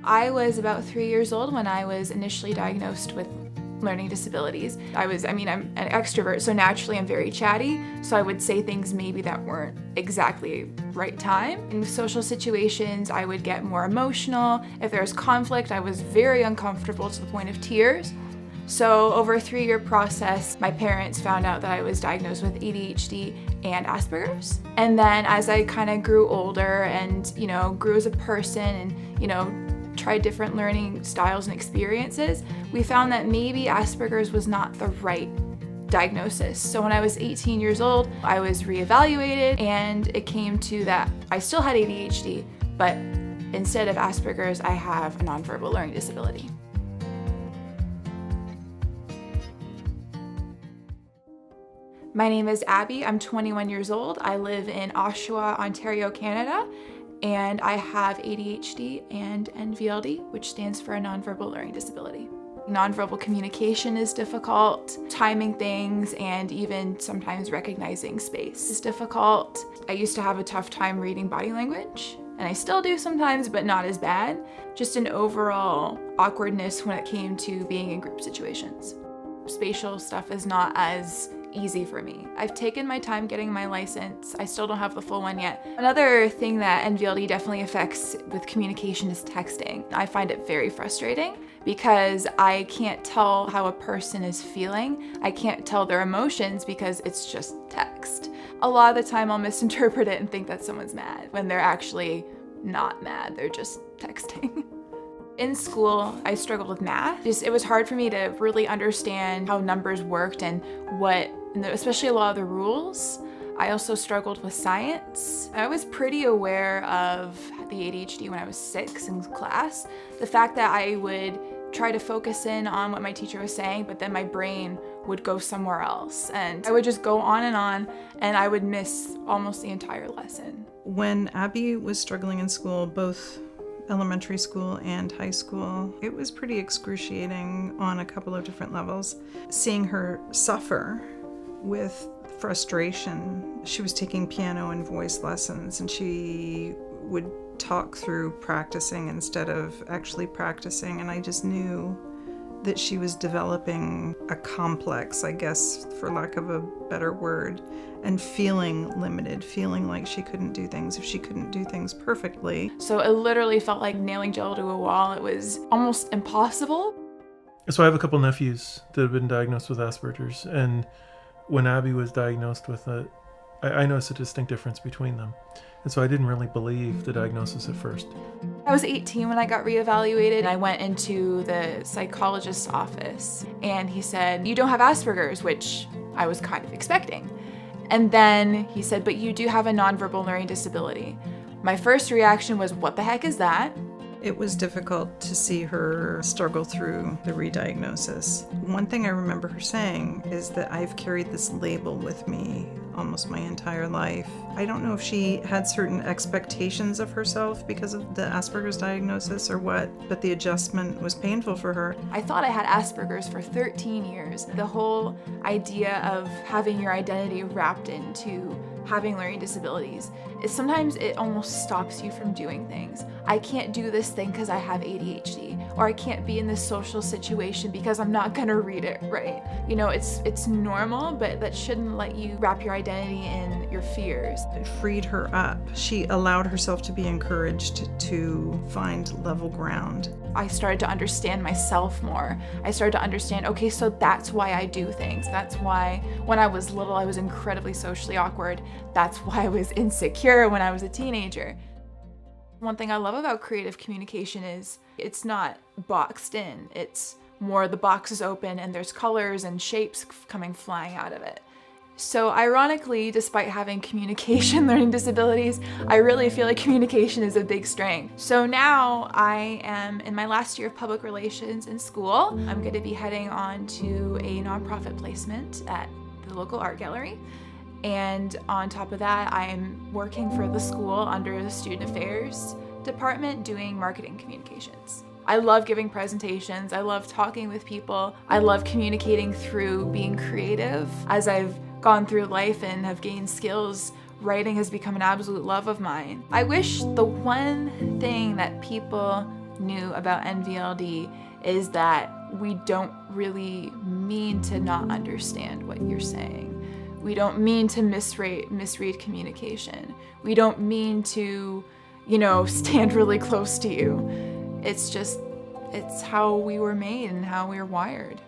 I was about 3 years old when I was initially diagnosed with learning disabilities. I'm an extrovert, so naturally I'm very chatty, so I would say things maybe that weren't exactly right time. In social situations, I would get more emotional. If there was conflict, I was very uncomfortable to the point of tears. So over a 3-year process, my parents found out that I was diagnosed with ADHD and Asperger's. And then as I kind of grew older and, grew as a person and, tried different learning styles and experiences, we found that maybe Asperger's was not the right diagnosis. So when I was 18 years old, I was reevaluated and it came to that I still had ADHD, but instead of Asperger's, I have a nonverbal learning disability. My name is Abby. I'm 21 years old. I live in Oshawa, Ontario, Canada, and I have ADHD and NVLD, which stands for a nonverbal learning disability. Nonverbal communication is difficult, timing things, and even sometimes recognizing space is difficult. I used to have a tough time reading body language, and I still do sometimes, but not as bad. Just an overall awkwardness when it came to being in group situations. Spatial stuff is not as easy for me. I've taken my time getting my license. I still don't have the full one yet. Another thing that NVLD definitely affects with communication is texting. I find it very frustrating because I can't tell how a person is feeling. I can't tell their emotions because it's just text. A lot of the time I'll misinterpret it and think that someone's mad when they're actually not mad, they're just texting. In school, I struggled with math. It was hard for me to really understand how numbers worked and especially a lot of the rules. I also struggled with science. I was pretty aware of the ADHD when I was 6 in class. The fact that I would try to focus in on what my teacher was saying, but then my brain would go somewhere else. And I would just go on, and I would miss almost the entire lesson. When Abby was struggling in school, both elementary school and high school, it was pretty excruciating on a couple of different levels. Seeing her suffer with frustration. She was taking piano and voice lessons, and she would talk through practicing instead of actually practicing, and I just knew that she was developing a complex, I guess, for lack of a better word, and feeling limited, feeling like she couldn't do things if she couldn't do things perfectly. So it literally felt like nailing gel to a wall. It was almost impossible. So I have a couple nephews that have been diagnosed with Asperger's, and when Abby was diagnosed with it, I noticed a distinct difference between them. And so I didn't really believe the diagnosis at first. I was 18 when I got reevaluated. I went into the psychologist's office and he said, "You don't have Asperger's," which I was kind of expecting. And then he said, "But you do have a nonverbal learning disability." My first reaction was, what the heck is that? It was difficult to see her struggle through the re-diagnosis. One thing I remember her saying is that I've carried this label with me almost my entire life. I don't know if she had certain expectations of herself because of the Asperger's diagnosis or what, but the adjustment was painful for her. I thought I had Asperger's for 13 years. The whole idea of having your identity wrapped into having learning disabilities is sometimes it almost stops you from doing things. I can't do this thing because I have ADHD, or I can't be in this social situation because I'm not gonna read it right. It's normal, but that shouldn't let you wrap your identity in your fears. It freed her up. She allowed herself to be encouraged to find level ground. I started to understand myself more. I started to understand, okay, so that's why I do things. That's why when I was little, I was incredibly socially awkward. That's why I was insecure when I was a teenager. One thing I love about creative communication is it's not boxed in. It's more the box is open and there's colors and shapes coming flying out of it. So ironically, despite having communication learning disabilities, I really feel like communication is a big strength. So now I am in my last year of public relations in school. I'm going to be heading on to a nonprofit placement at the local art gallery. And on top of that, I'm working for the school under the student affairs department doing marketing communications. I love giving presentations. I love talking with people. I love communicating through being creative. As I've gone through life and have gained skills, writing has become an absolute love of mine. I wish the one thing that people knew about NVLD is that we don't really mean to not understand what you're saying. We don't mean to misread communication. We don't mean to, stand really close to you. It's how we were made and how we're wired.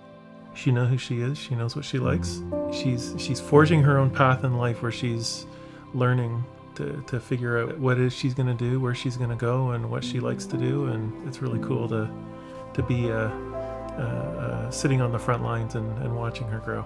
She knows who she is. She knows what she likes. She's forging her own path in life where she's learning to figure out what it is she's going to do, where she's going to go, and what she likes to do. And it's really cool to be sitting on the front lines and watching her grow.